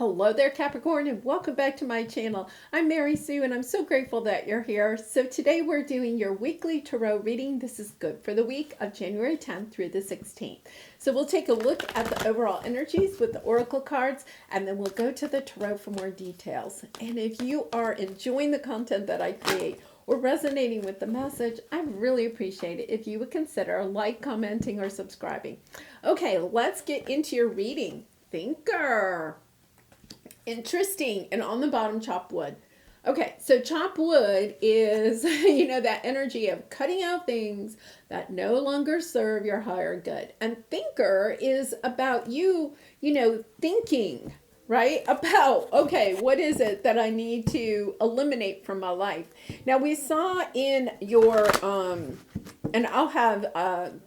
Hello there, Capricorn, and welcome back to my channel. I'm Mary Sue, and I'm so grateful that you're here. So today we're doing your weekly tarot reading. This is good for the week of January 10th through the 16th. So we'll take a look at the overall energies with the oracle cards, and then we'll go to the tarot for more details. And if you are enjoying the content that I create or resonating with the message, I really appreciate it if you would consider like, commenting, or subscribing. Okay, let's get into your reading. Thinker. Interesting. And on the bottom, chop wood. Okay, so chop wood is, that energy of cutting out things that no longer serve your higher good. And thinker is about you, thinking, right? About, okay, what is it that I need to eliminate from my life? Now, we saw in your, and I'll have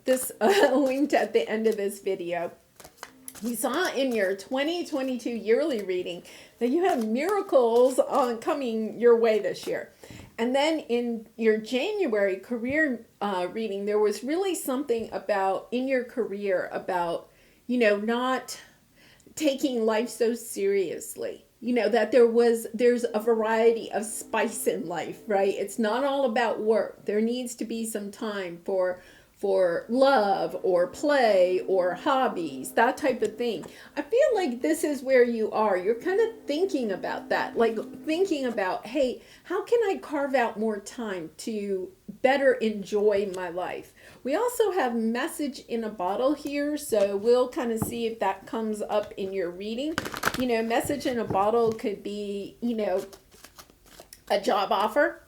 this linked at the end of this video. We saw in your 2022 yearly reading that you have miracles coming your way this year. And then in your January career reading, there was really something about in your career about, not taking life so seriously. That there's a variety of spice in life, right? It's not all about work. There needs to be some time for love or play or hobbies, that type of thing. I feel like this is where you are. You're kind of thinking about that, like thinking about, hey, how can I carve out more time to better enjoy my life? We also have message in a bottle here, so we'll kind of see if that comes up in your reading. Message in a bottle could be, a job offer.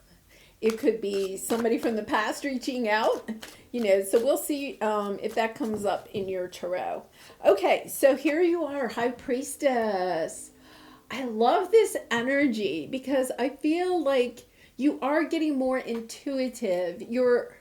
It could be somebody from the past reaching out, so we'll see if that comes up in your tarot. Okay, so here you are, High Priestess. I love this energy because I feel like you are getting more intuitive. You're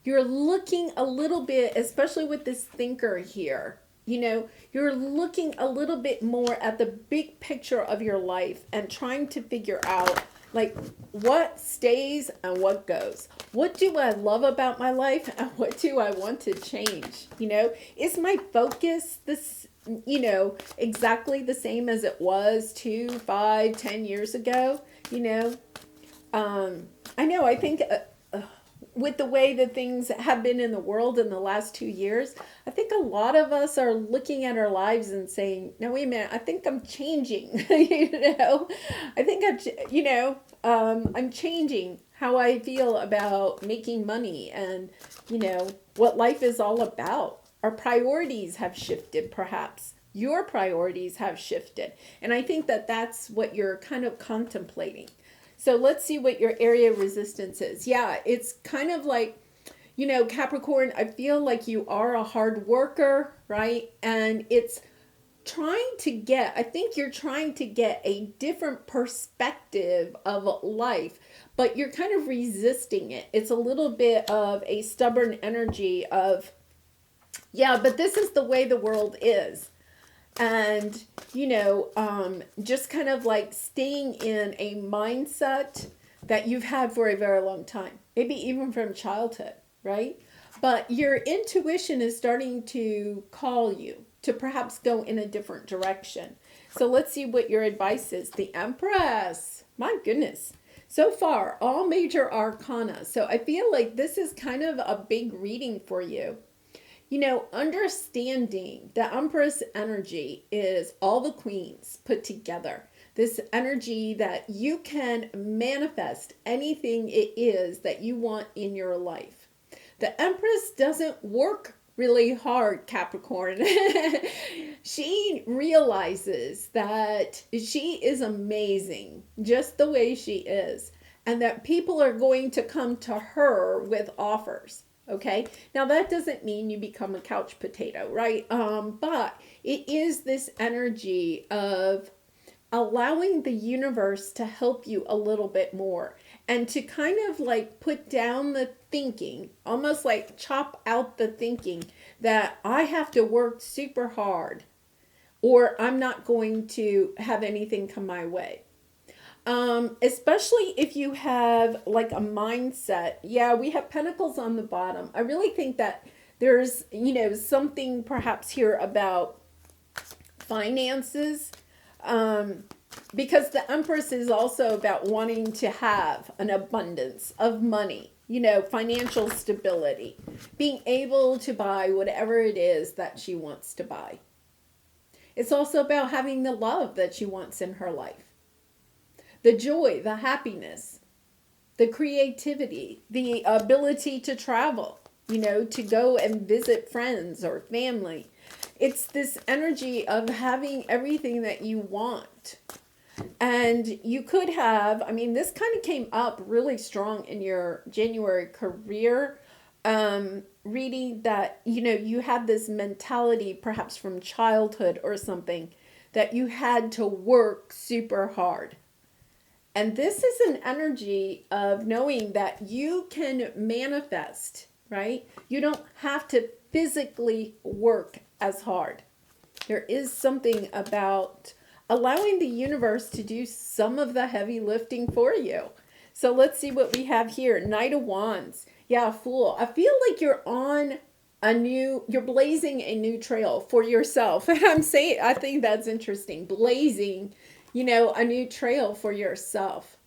looking a little bit, especially with this thinker here, you're looking a little bit more at the big picture of your life and trying to figure out like what stays and what goes. What do I love about my life and what do I want to change? Is my focus this, exactly the same as it was 2, 5, 10 years ago? I think with the way that things have been in the world in the last 2 years, I think a lot of us are looking at our lives and saying, no, wait a minute, I think I'm changing, I think I'm changing how I feel about making money and, what life is all about. Our priorities have shifted, perhaps. Your priorities have shifted. And I think that that's what you're kind of contemplating. So let's see what your area of resistance is. Yeah, it's kind of like, Capricorn, I feel like you are a hard worker, right? And it's I think you're trying to get a different perspective of life, but you're kind of resisting it. It's a little bit of a stubborn energy of, yeah, but this is the way the world is. And, just kind of like staying in a mindset that you've had for a very long time, maybe even from childhood, right? But your intuition is starting to call you to perhaps go in a different direction. So let's see what your advice is. The Empress. My goodness. So far, all major arcana. So I feel like this is kind of a big reading for you. Understanding the Empress energy is all the queens put together. This energy that you can manifest anything it is that you want in your life. The Empress doesn't work really hard, Capricorn. She realizes that she is amazing just the way she is, and that people are going to come to her with offers. Okay, now that doesn't mean you become a couch potato, right? But it is this energy of allowing the universe to help you a little bit more and to kind of like put down the thinking, almost like chop out the thinking that I have to work super hard or I'm not going to have anything come my way. Especially if you have like a mindset. Yeah, we have pentacles on the bottom. I really think that there's, something perhaps here about finances. Because the Empress is also about wanting to have an abundance of money, financial stability, being able to buy whatever it is that she wants to buy. It's also about having the love that she wants in her life, the joy, the happiness, the creativity, the ability to travel, to go and visit friends or family. It's this energy of having everything that you want. And you could have, this kind of came up really strong in your January career reading, that, you had this mentality perhaps from childhood or something, that you had to work super hard. And this is an energy of knowing that you can manifest, right? You don't have to physically work as hard. There is something about allowing the universe to do some of the heavy lifting for you. So let's see what we have here. Knight of Wands. Yeah, Fool. I feel like you're blazing a new trail for yourself. And I think that's interesting. Blazing, a new trail for yourself.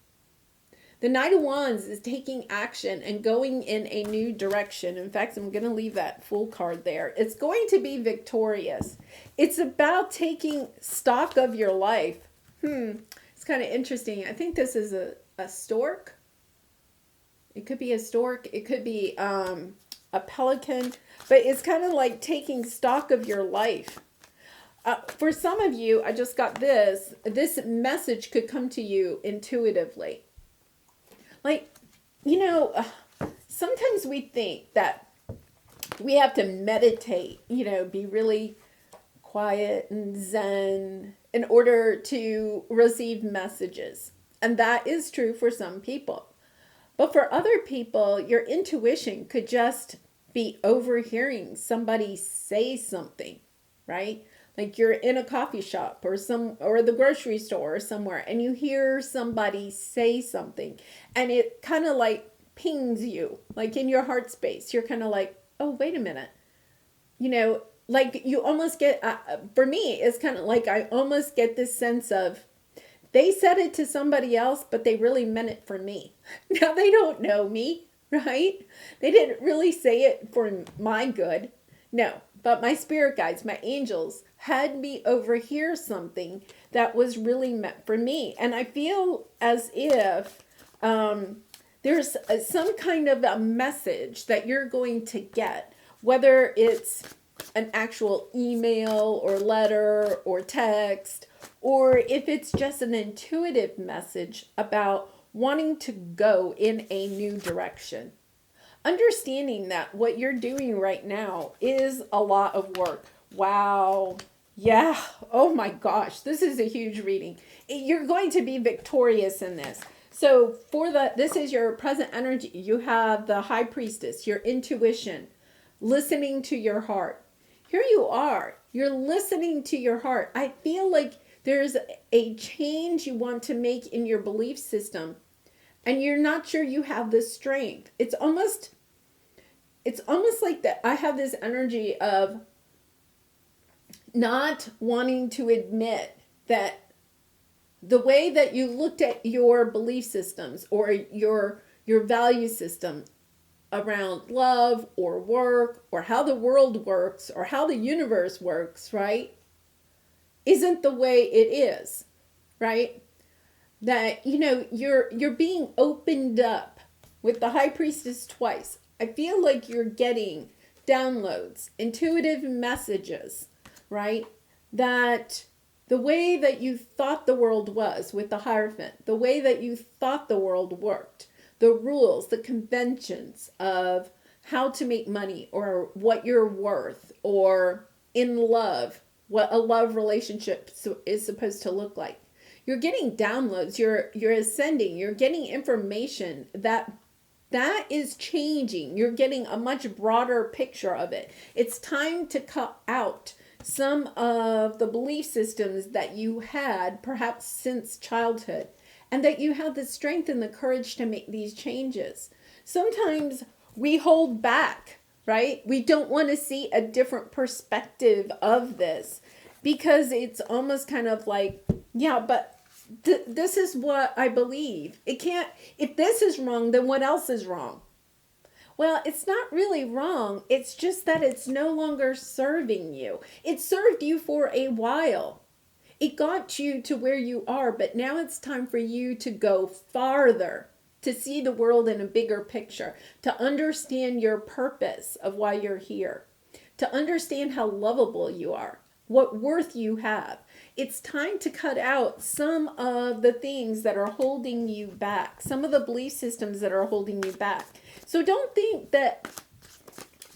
The Knight of Wands is taking action and going in a new direction. In fact, I'm going to leave that Fool card there. It's going to be victorious. It's about taking stock of your life. It's kind of interesting. I think this is a stork. It could be a stork. It could be a pelican. But it's kind of like taking stock of your life. For some of you, I just got this. This message could come to you intuitively. Like, sometimes we think that we have to meditate, be really quiet and zen in order to receive messages. And that is true for some people. But for other people, your intuition could just be overhearing somebody say something, right? Like you're in a coffee shop or the grocery store or somewhere, and you hear somebody say something, and it kind of like pings you, like in your heart space. You're kind of like, oh, wait a minute. Like you almost get, for me, it's kind of like I almost get this sense of, they said it to somebody else, but they really meant it for me. Now they don't know me, right? They didn't really say it for my good. No, but my spirit guides, my angels, had me overhear something that was really meant for me. And I feel as if there's some kind of a message that you're going to get, whether it's an actual email or letter or text, or if it's just an intuitive message about wanting to go in a new direction. Understanding that what you're doing right now is a lot of work. Wow. Yeah. Oh my gosh. This is a huge reading. You're going to be victorious in this. So this is your present energy. You have the High Priestess, your intuition, listening to your heart. Here you are. You're listening to your heart. I feel like there's a change you want to make in your belief system, and you're not sure you have the strength. It's almost like that. I have this energy of not wanting to admit that the way that you looked at your belief systems or your value system around love or work or how the world works or how the universe works, right, isn't the way it is, right? That, you're being opened up with the High Priestess twice. I feel like you're getting downloads, intuitive messages, right? That the way that you thought the world was with the Hierophant, the way that you thought the world worked, the rules, the conventions of how to make money or what you're worth or in love, what a love relationship is supposed to look like. You're getting downloads, you're ascending, you're getting information that is changing. You're getting a much broader picture of it. It's time to cut out some of the belief systems that you had perhaps since childhood, and that you have the strength and the courage to make these changes. Sometimes we hold back, right? We don't want to see a different perspective of this because it's almost kind of like Yeah, but this is what I believe. It can't, if this is wrong, then what else is wrong? Well, it's not really wrong. It's just that it's no longer serving you. It served you for a while. It got you to where you are, but now it's time for you to go farther, to see the world in a bigger picture, to understand your purpose of why you're here, to understand how lovable you are, what worth you have. It's time to cut out some of the things that are holding you back, some of the belief systems that are holding you back. So don't think that,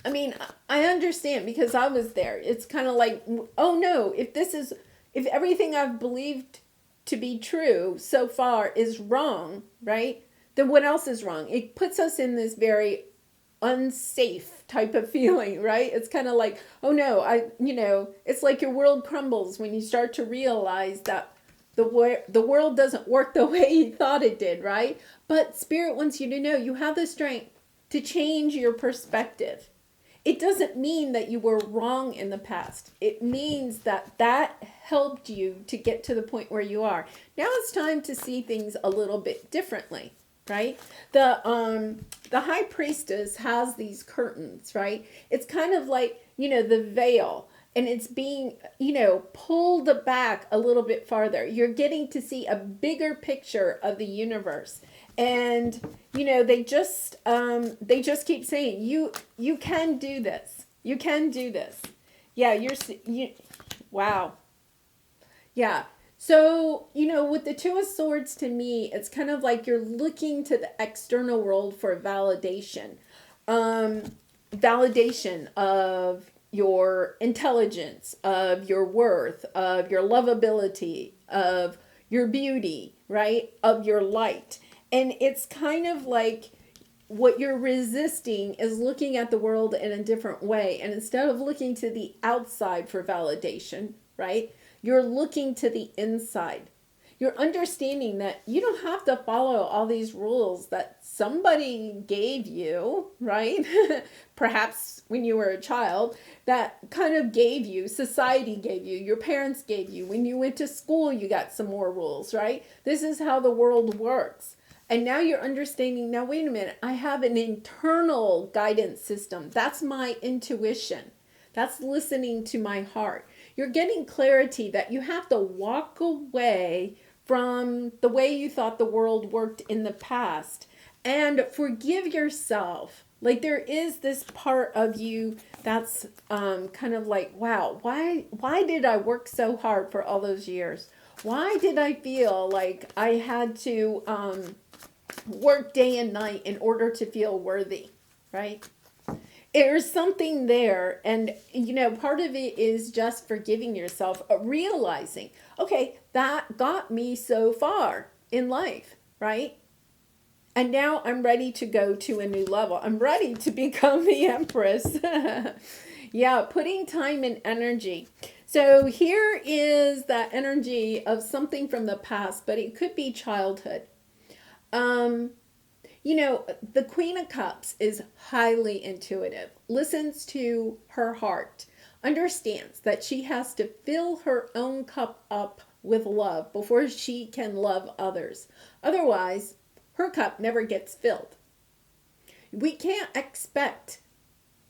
I mean, I understand because I was there. It's kind of like, oh no, if everything I've believed to be true so far is wrong, right? Then what else is wrong? It puts us in this very unsafe type of feeling, right? It's kind of like, oh no, it's like your world crumbles when you start to realize that the world doesn't work the way you thought it did, right? But Spirit wants you to know you have the strength to change your perspective. It doesn't mean that you were wrong in the past. It means that helped you to get to the point where you are. Now it's time to see things a little bit differently, right? The high priestess has these curtains, right? It's kind of like, the veil, and it's being, pulled back a little bit farther. You're getting to see a bigger picture of the universe. And, they just keep saying, you can do this. You can do this. Yeah, wow. Yeah. So, with the Two of Swords, to me, it's kind of like you're looking to the external world for validation. Validation of your intelligence, of your worth, of your lovability, of your beauty, right? Of your light. And it's kind of like what you're resisting is looking at the world in a different way. And instead of looking to the outside for validation, right? You're looking to the inside. You're understanding that you don't have to follow all these rules that somebody gave you, right? Perhaps when you were a child, that kind of gave you, society gave you, your parents gave you. When you went to school, you got some more rules, right? This is how the world works. And now you're understanding, now wait a minute, I have an internal guidance system. That's my intuition. That's listening to my heart. You're getting clarity that you have to walk away from the way you thought the world worked in the past and forgive yourself. Like there is this part of you that's kind of like, wow, why did I work so hard for all those years? Why did I feel like I had to work day and night in order to feel worthy, right? There's something there, and part of it is just forgiving yourself, realizing, okay, that got me so far in life, right? And now I'm ready to go to a new level. I'm ready to become the Empress. Yeah, putting time and energy. So here is that energy of something from the past, but it could be childhood. The Queen of Cups is highly intuitive, listens to her heart, understands that she has to fill her own cup up with love before she can love others. Otherwise, her cup never gets filled. We can't expect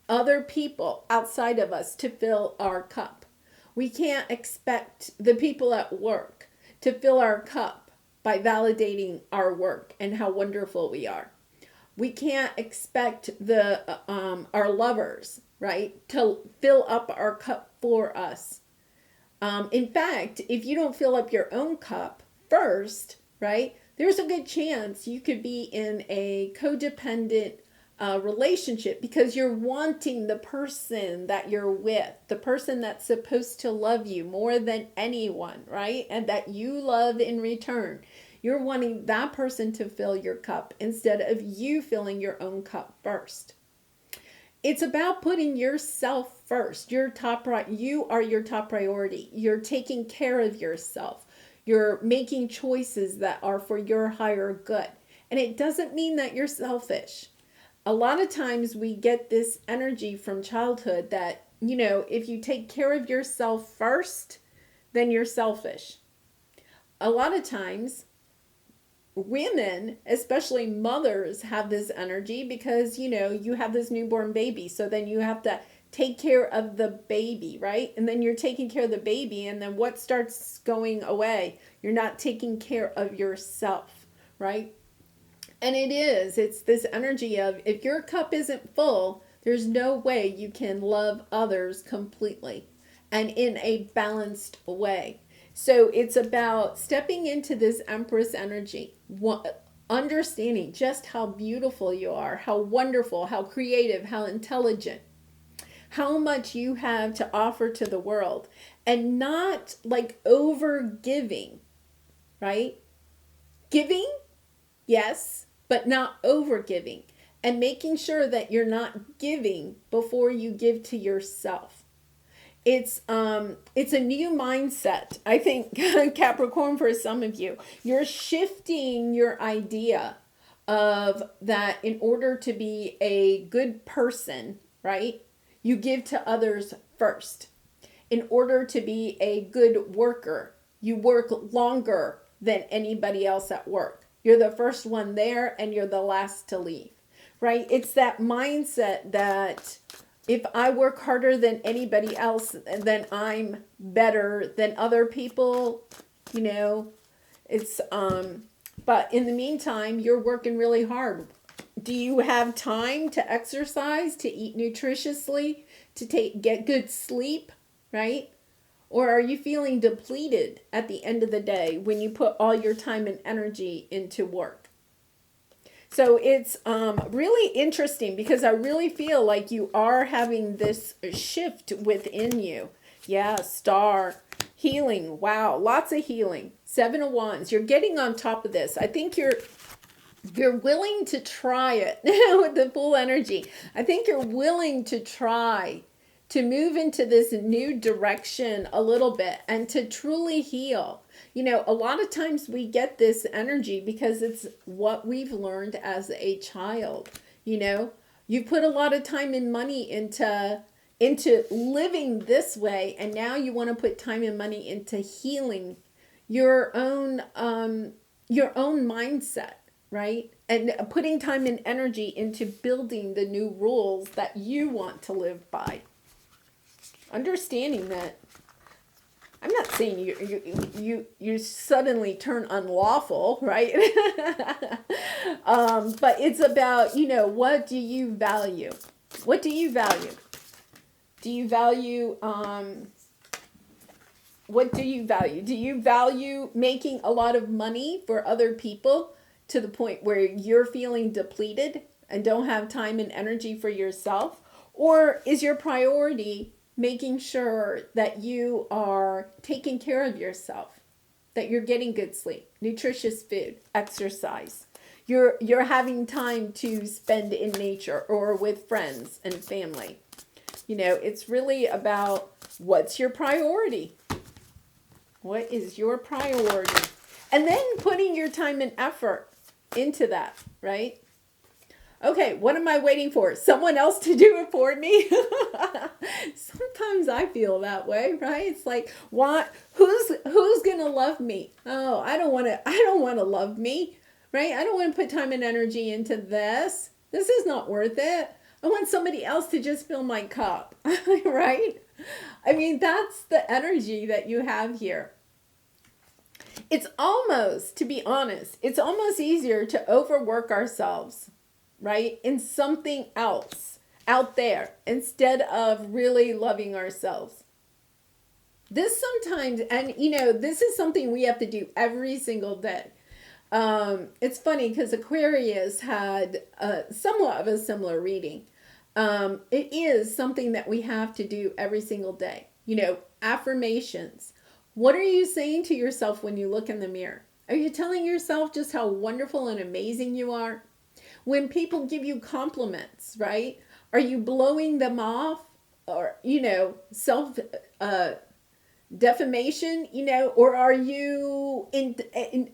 other people outside of us to fill our cup. We can't expect the people at work to fill our cup by validating our work and how wonderful we are. We can't expect our lovers, right, to fill up our cup for us. In fact, if you don't fill up your own cup first, right, there's a good chance you could be in a codependent relationship because you're wanting the person that you're with, the person that's supposed to love you more than anyone, right, and that you love in return. You're wanting that person to fill your cup instead of you filling your own cup first. It's about putting yourself first. You are your top priority. You're taking care of yourself. You're making choices that are for your higher good. And it doesn't mean that you're selfish. A lot of times we get this energy from childhood that, if you take care of yourself first, then you're selfish. a lot of times women, especially mothers, have this energy because, you have this newborn baby. So then you have to take care of the baby, right? And then you're taking care of the baby. And then what starts going away? You're not taking care of yourself, right? And it's this energy of, if your cup isn't full, there's no way you can love others completely and in a balanced way. So it's about stepping into this Empress energy, understanding just how beautiful you are, how wonderful, how creative, how intelligent, how much you have to offer to the world, and not like over giving, right? Giving, yes, but not over giving, and making sure that you're not giving before you give to yourself. It's a new mindset. I think Capricorn, for some of you, you're shifting your idea of that in order to be a good person, right? You give to others first. In order to be a good worker, you work longer than anybody else at work. You're the first one there and you're the last to leave, right? It's that mindset that if I work harder than anybody else, then I'm better than other people, it's, but in the meantime, you're working really hard. Do you have time to exercise, to eat nutritiously, to get good sleep, right? Or are you feeling depleted at the end of the day when you put all your time and energy into work? So it's really interesting because I really feel like you are having this shift within you. Yeah, star, healing. Wow, lots of healing. 7 of Wands. You're getting on top of this. I think you're willing to try it with the full energy. I think you're willing to try to move into this new direction a little bit and to truly heal. A lot of times we get this energy because it's what we've learned as a child. You put a lot of time and money into living this way, and now you want to put time and money into healing your own mindset, right? And putting time and energy into building the new rules that you want to live by. Understanding that, I'm not saying you suddenly turn unlawful, right? But it's about, what do you value? What do you value? Do you value, what do you value? Do you value making a lot of money for other people to the point where you're feeling depleted and don't have time and energy for yourself? Or is your priority making sure that you are taking care of yourself, that you're getting good sleep, nutritious food, exercise? You're having time to spend in nature or with friends and family. It's really about what's your priority. What is your priority? And then putting your time and effort into that, right? Okay, what am I waiting for? Someone else to do it for me? Sometimes I feel that way, right? It's like, what? Who's gonna love me? Oh, I don't want to love me, right? I don't want to put time and energy into this. This is not worth it. I want somebody else to just fill my cup, right? I mean, that's the energy that you have here. It's almost, to be honest, it's almost easier to overwork ourselves, right, in something else out there instead of really loving ourselves. This sometimes, and this is something we have to do every single day. It's funny because Aquarius had somewhat of a similar reading. It is something that we have to do every single day. Affirmations. What are you saying to yourself when you look in the mirror? Are you telling yourself just how wonderful and amazing you are? When people give you compliments, right? Are you blowing them off? Or, self defamation, or are you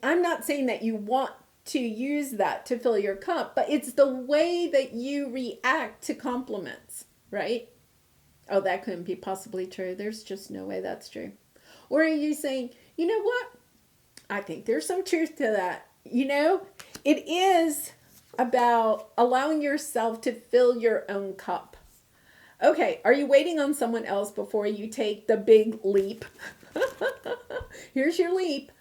I'm not saying that you want to use that to fill your cup, but it's the way that you react to compliments, right? Oh, that couldn't be possibly true. There's just no way that's true. Or are you saying, you know what? I think there's some truth to that. You know, it is about allowing yourself to fill your own cup. Okay, are you waiting on someone else before you take the big leap? Here's your leap.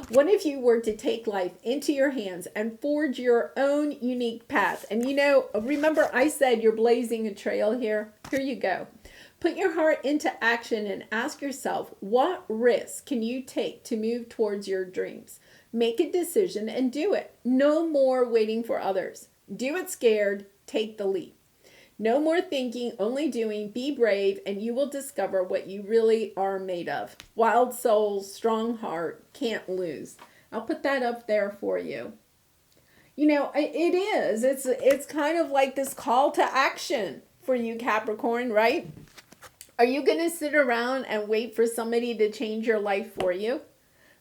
What if you were to take life into your hands and forge your own unique path? And you know, remember I said you're blazing a trail here? Here you go. Put your heart into action and ask yourself, what risk can you take to move towards your dreams? Make a decision and do it. No more waiting for others. Do it scared. Take the leap. No more thinking, only doing. Be brave, and you will discover what you really are made of. Wild soul, strong heart, can't lose. I'll put that up there for you. You know, it is. It's kind of like this call to action for you, Capricorn, right? Are you going to sit around and wait for somebody to change your life for you?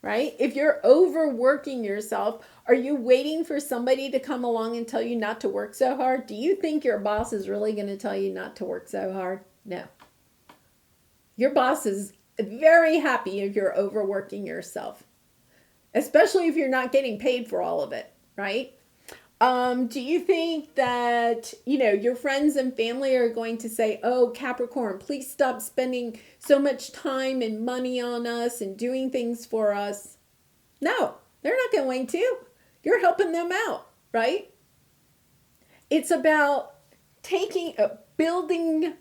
Right? If you're overworking yourself, are you waiting for somebody to come along and tell you not to work so hard? Do you think your boss is really going to tell you not to work so hard? No. Your boss is very happy if you're overworking yourself, especially if you're not getting paid for all of it, right? Do you think that, you know, your friends and family are going to say, oh, Capricorn, please stop spending so much time and money on us and doing things for us? No, they're not going to. You're helping them out, right? It's about building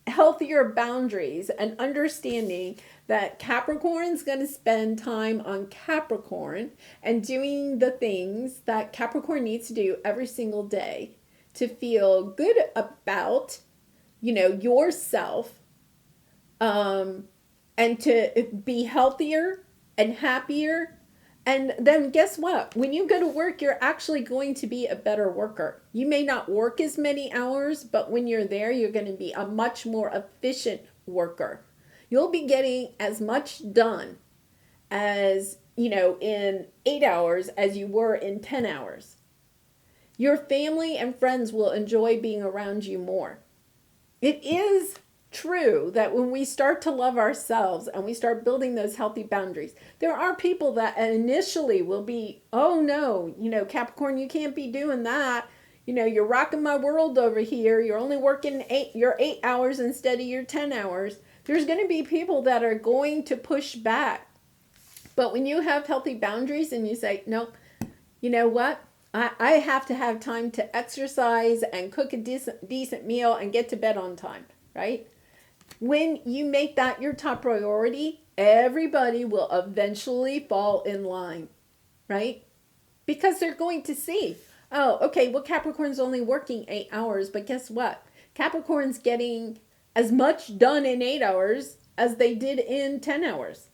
healthier boundaries and understanding that Capricorn's going to spend time on Capricorn and doing the things that Capricorn needs to do every single day to feel good about, you know, yourself, and to be healthier and happier. And then guess what? When you go to work, you're actually going to be a better worker. You may not work as many hours, but when you're there, you're going to be a much more efficient worker. You'll be getting as much done as, you know, in 8 hours as you were in 10 hours. Your family and friends will enjoy being around you more. It is true that when we start to love ourselves and we start building those healthy boundaries, there are people that initially will be, oh no, you know, Capricorn, you can't be doing that. You know, you're rocking my world over here. You're only working your 8 hours instead of your 10 hours. There's going to be people that are going to push back. But when you have healthy boundaries and you say, no, you know what? I have to have time to exercise and cook a decent meal and get to bed on time, right? When you make that your top priority, everybody will eventually fall in line, right? Because they're going to see, oh, okay, well, Capricorn's only working 8 hours, but guess what? Capricorn's getting as much done in 8 hours as they did in 10 hours.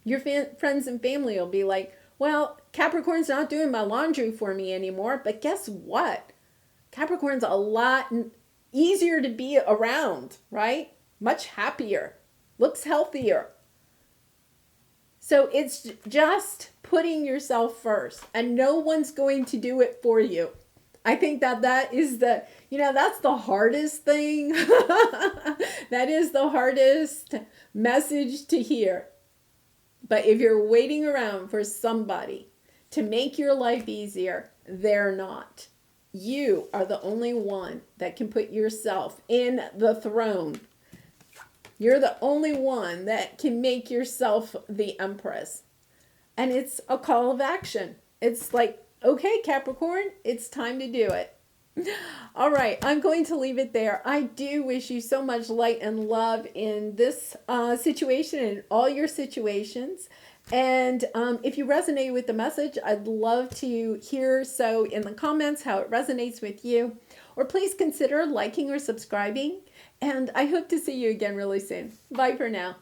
Your friends and family will be like, well, Capricorn's not doing my laundry for me anymore, but guess what? Capricorn's a lot easier to be around, right? Much happier, looks healthier. So it's just putting yourself first, and no one's going to do it for you. I think that is the, you know, that's the hardest thing. That is the hardest message to hear. But if you're waiting around for somebody to make your life easier, they're not. You are the only one that can put yourself in the throne. You're the only one that can make yourself the empress. And it's a call of action. It's like, okay, Capricorn, it's time to do it. All right, I'm going to leave it there. I do wish you so much light and love in this situation and all your situations. And if you resonate with the message, I'd love to hear so in the comments how it resonates with you. Or please consider liking or subscribing. And I hope to see you again really soon. Bye for now.